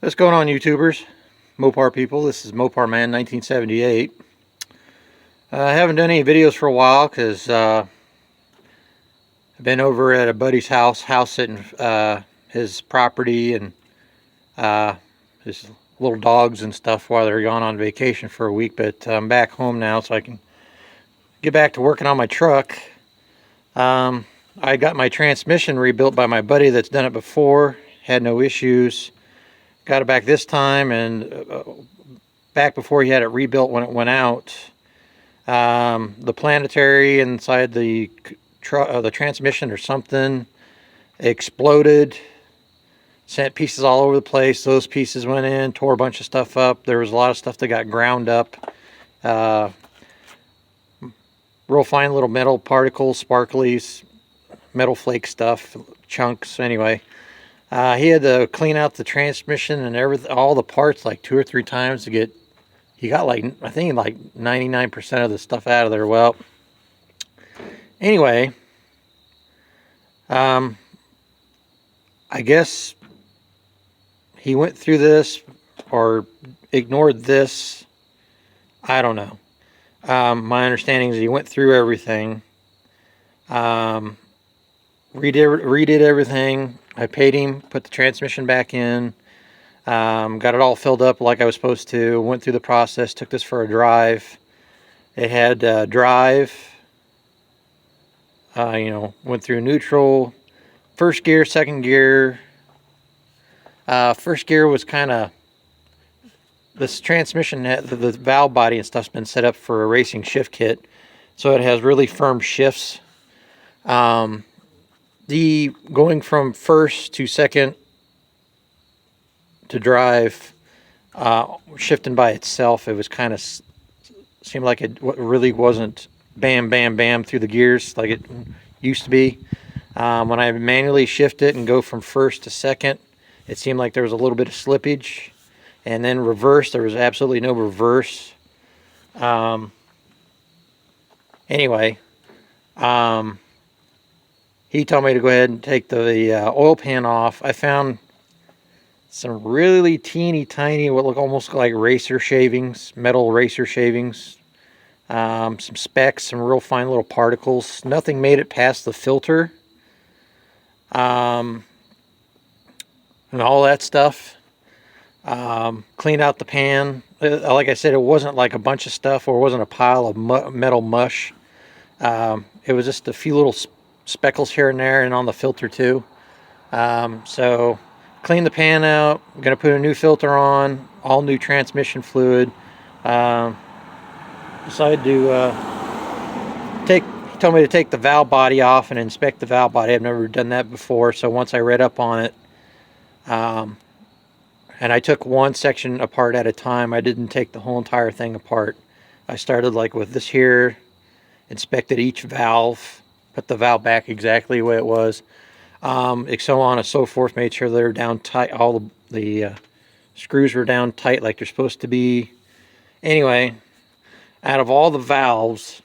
What's going on, YouTubers? Mopar people, this is Mopar Man 1978. I haven't done any videos for a while because I've been over at a buddy's house sitting his property and his little dogs and stuff while they're gone on vacation for a week. But I'm back home now, so I can get back to working on my truck. I got my transmission rebuilt by my buddy that's done it before, had no issues. Got it back this time, and back before he had it rebuilt when it went out, the planetary inside the transmission or something exploded, sent pieces all over the place. Those pieces went in, tore a bunch of stuff up. There was a lot of stuff that got ground up. Real fine little metal particles, sparklies, metal flake stuff, chunks. Anyway, he had to clean out the transmission and everything, all the parts, like 2 or 3 times to get. He got I think like 99% of the stuff out of there. Well, anyway, I guess he went through this or ignored this. I don't know. My understanding is he went through everything, redid everything. I paid him, put the transmission back in, got it all filled up like I was supposed to, went through the process, took this for a drive. It had drive, went through neutral, first gear, second gear. First gear was kind of, this transmission, the valve body and stuff's been set up for a racing shift kit, so it has really firm shifts. The going from first to second to drive, shifting by itself, it was kind of seemed like it really wasn't bam bam bam through the gears like it used to be. When I manually shift it and go from first to second, it seemed like there was a little bit of slippage. And then reverse, there was absolutely no reverse. Anyway, he told me to go ahead and take the oil pan off. I found some really teeny tiny, what look almost like racer shavings, metal racer shavings. Some specks, some real fine little particles. Nothing made it past the filter. And all that stuff. Cleaned out the pan. Like I said, it wasn't like a bunch of stuff, or it wasn't a pile of metal mush. It was just a few little speckles here and there, and on the filter too. So clean the pan out. I'm gonna put a new filter on, all new transmission fluid. Decided to he told me to take the valve body off and inspect the valve body. I've never done that before, so once I read up on it, and I took one section apart at a time. I didn't take the whole entire thing apart. I started like with this here, inspected each valve, put the valve back exactly the way it was, so on and so forth, made sure they're down tight, all the screws were down tight like they're supposed to be. Anyway, out of all the valves,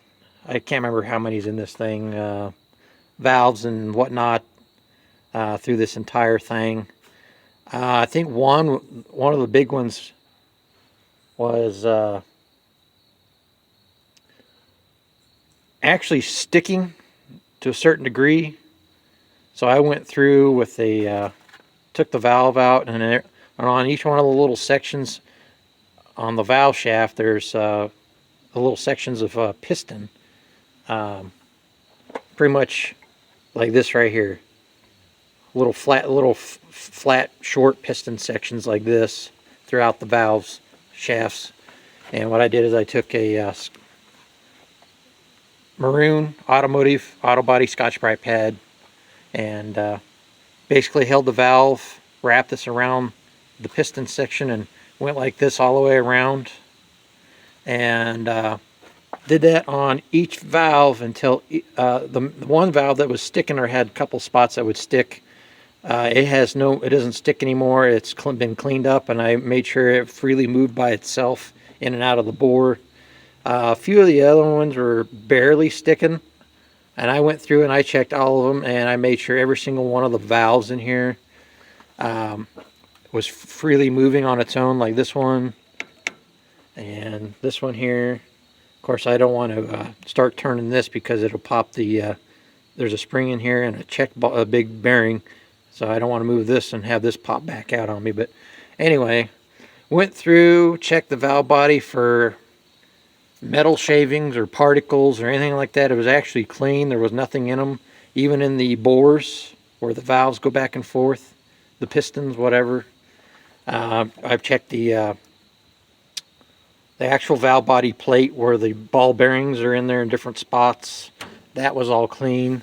I can't remember how many's in this thing, valves and whatnot, through this entire thing. I think one of the big ones was actually sticking to a certain degree. So I went through with took the valve out, and on each one of the little sections on the valve shaft, there's the little sections of piston, pretty much like this right here. Little flat, short piston sections like this throughout the valves shafts. And what I did is I took a maroon auto body Scotch-Brite pad and basically held the valve, wrapped this around the piston section, and went like this all the way around, and did that on each valve until the one valve that was sticking or had a couple spots that would stick. It doesn't stick anymore. It's been cleaned up, and I made sure it freely moved by itself in and out of the bore. A few of the other ones were barely sticking, and I went through and I checked all of them, and I made sure every single one of the valves in here was freely moving on its own, like this one and this one here. Of course, I don't want to start turning this because it'll pop the, there's a spring in here and a big bearing, so I don't want to move this and have this pop back out on me. But anyway, went through, checked the valve body for metal shavings or particles or anything like that. It was actually clean. There was nothing in them, even in the bores where the valves go back and forth, the pistons, whatever. I've checked the actual valve body plate where the ball bearings are in there in different spots. That was all clean.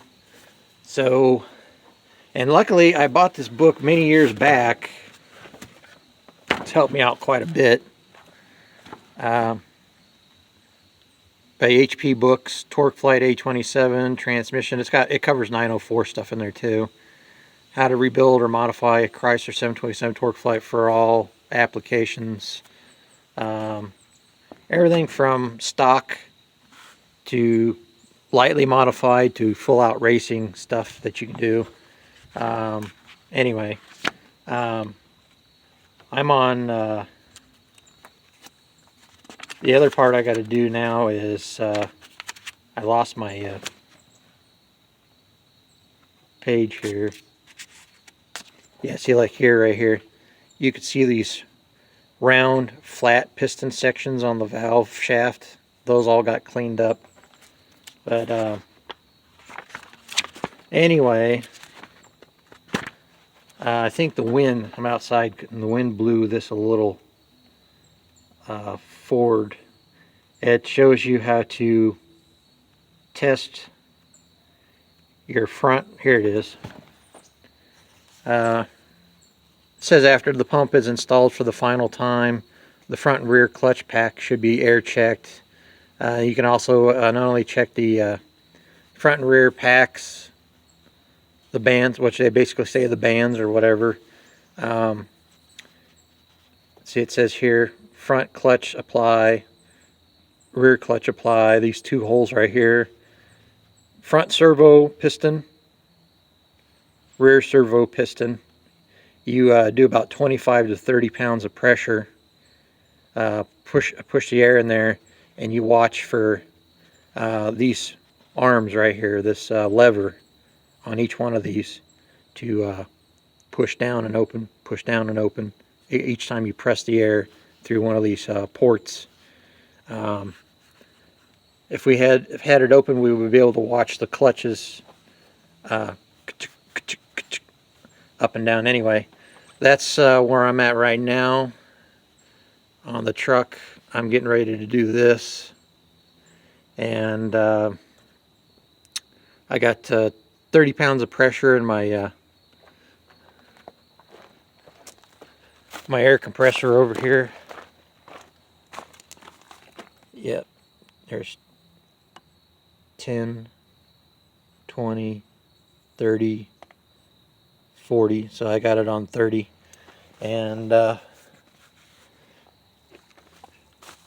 So, and luckily I bought this book many years back. It's helped me out quite a bit. By HP Books, Torque Flight A27 transmission. It covers 904 stuff in there too. How to rebuild or modify a Chrysler 727 Torque Flight for all applications. Everything from stock to lightly modified to full out racing stuff that you can do. Anyway, I'm on the other part I got to do now is I lost my page here. Yeah, see, like here, right here, you can see these round flat piston sections on the valve shaft. Those all got cleaned up. But anyway, I think the wind, I'm outside and the wind blew this a little forward. It shows you how to test your front. Here it is. It says after the pump is installed for the final time, the front and rear clutch pack should be air checked. You can also not only check the front and rear packs, the bands, which they basically say the bands or whatever. See, it says here, front clutch apply, rear clutch apply, these two holes right here. Front servo piston, rear servo piston. You do about 25 to 30 pounds of pressure. Push the air in there, and you watch for these arms right here, this lever on each one of these to push down and open, push down and open each time you press the air through one of these ports. If we had it open, we would be able to watch the clutches up and down. Anyway, that's where I'm at right now on the truck. I'm getting ready to do this, and I got 30 pounds of pressure in my my air compressor over here. Yep, there's 10, 20, 30, 40, so I got it on 30, and I'm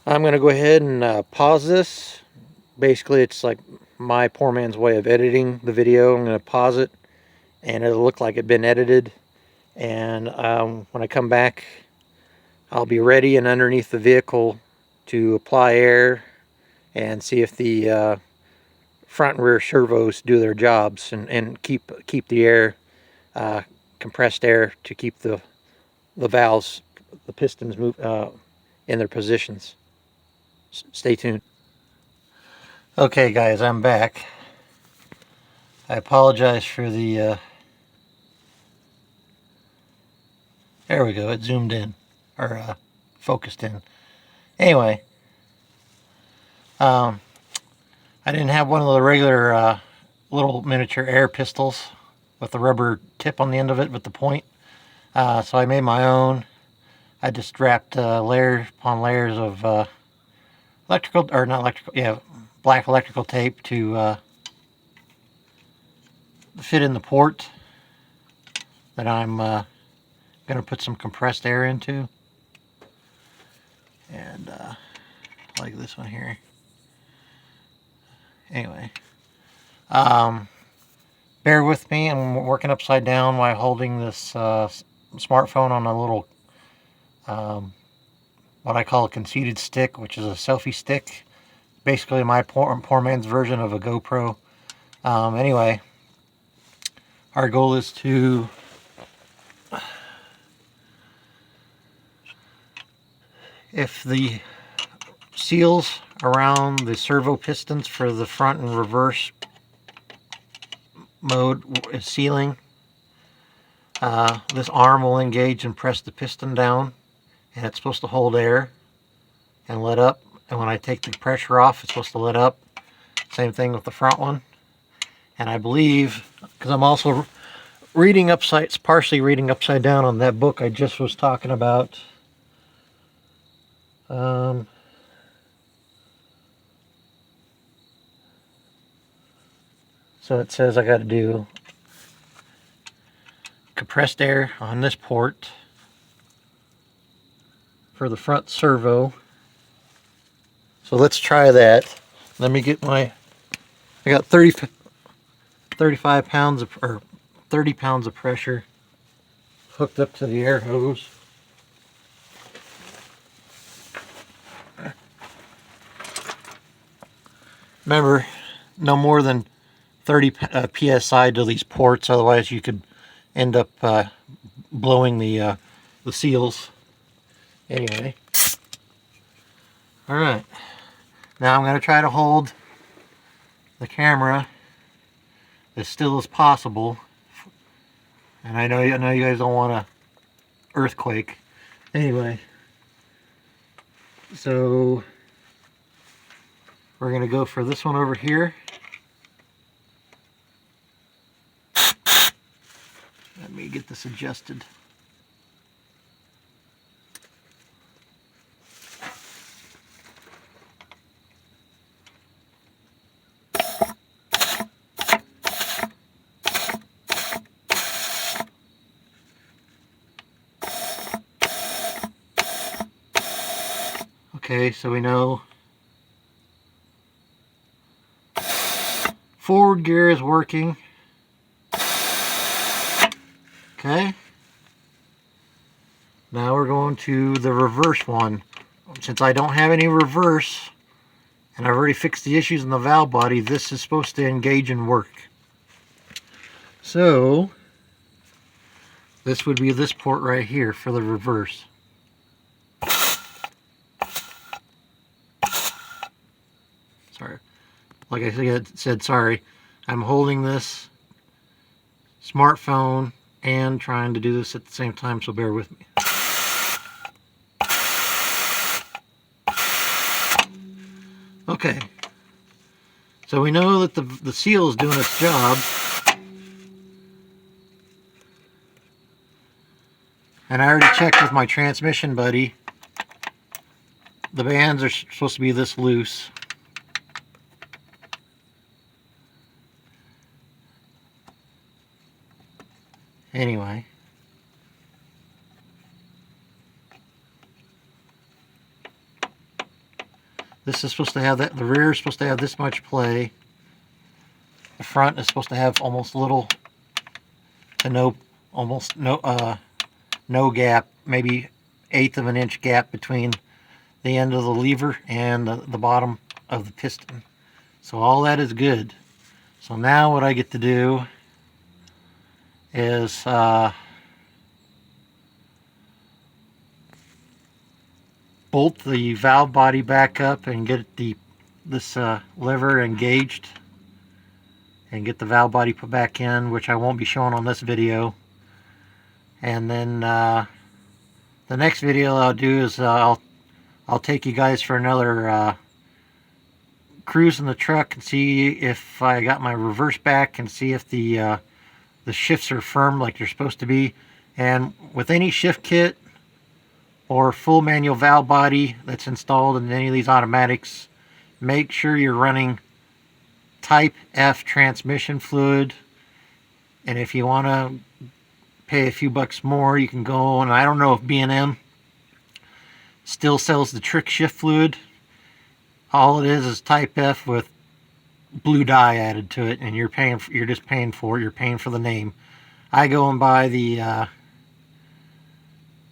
going to go ahead and pause this. Basically, it's like my poor man's way of editing the video. I'm going to pause it, and it'll look like it's been edited, and when I come back, I'll be ready and underneath the vehicle to apply air and see if the front and rear servos do their jobs, and keep the air, compressed air, to keep the valves, the pistons move in their positions. Stay tuned. Okay guys, I'm back. I apologize for the there we go, it zoomed in, or focused in. Anyway, I didn't have one of the regular little miniature air pistols with the rubber tip on the end of it with the point, so I made my own. I just wrapped layers upon layers of electrical, or not electrical, yeah, black electrical tape to fit in the port that I'm going to put some compressed air into. And like this one here. Anyway, bear with me. I'm working upside down while holding this smartphone on a little, what I call a conceited stick, which is a selfie stick. Basically my poor man's version of a GoPro. Anyway, our goal is to if the seals around the servo pistons for the front and reverse mode is sealing, this arm will engage and press the piston down, and it's supposed to hold air and let up, and when I take the pressure off it's supposed to let up. Same thing with the front one. And I believe, because I'm also partially reading upside down on that book I just was talking about, so it says I got to do compressed air on this port for the front servo. So let's try that. Let me get I got 35 pounds or 30 pounds of pressure hooked up to the air hose. Remember, no more than 30 psi to these ports, otherwise you could end up blowing the seals. Anyway, all right. Now I'm going to try to hold the camera as still as possible. And I know you guys don't want a earthquake. Anyway, so we're going to go for this one over here. Let me get this adjusted. Okay, so we know forward gear is working. Okay. Now we're going to the reverse one. Since I don't have any reverse, and I've already fixed the issues in the valve body, this is supposed to engage and work. So, this would be this port right here for the reverse. Sorry. Like I said, sorry. I'm holding this smartphone and trying to do this at the same time, so bear with me. Okay. So we know that the seal is doing its job. And I already checked with my transmission buddy. The bands are supposed to be this loose. Anyway. This is supposed to have that, the rear is supposed to have this much play. The front is supposed to have almost little to no, almost no gap, maybe 1/8 of an inch gap between the end of the lever and the bottom of the piston. So all that is good. So now what I get to do is bolt the valve body back up and get this lever engaged and get the valve body put back in, which I won't be showing on this video. And then the next video I'll do is I'll take you guys for another cruise in the truck and see if I got my reverse back and see if the shifts are firm like they're supposed to be. And with any shift kit or full manual valve body that's installed in any of these automatics, make sure you're running Type F transmission fluid. And if you want to pay a few bucks more, you can go, and I don't know if B&M still sells the trick shift fluid. All it is Type F with blue dye added to it, and you're just paying for it. You're paying for the name. I go and buy the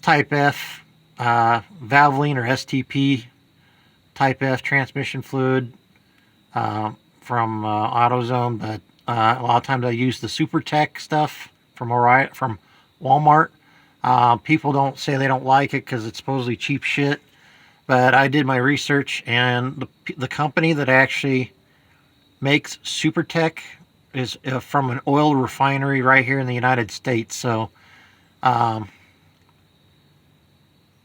Type F Valvoline or STP Type F transmission fluid from AutoZone, but a lot of times I use the SuperTech stuff from Walmart. People don't say they don't like it because it's supposedly cheap shit, but I did my research, and the company that actually makes SuperTech is from an oil refinery right here in the United States. So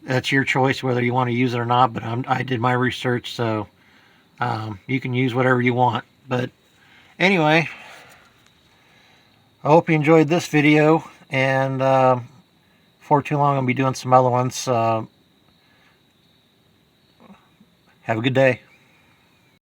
that's your choice whether you want to use it or not, but I did my research, so you can use whatever you want. But anyway, I hope you enjoyed this video, and before too long I'll be doing some other ones. Have a good day.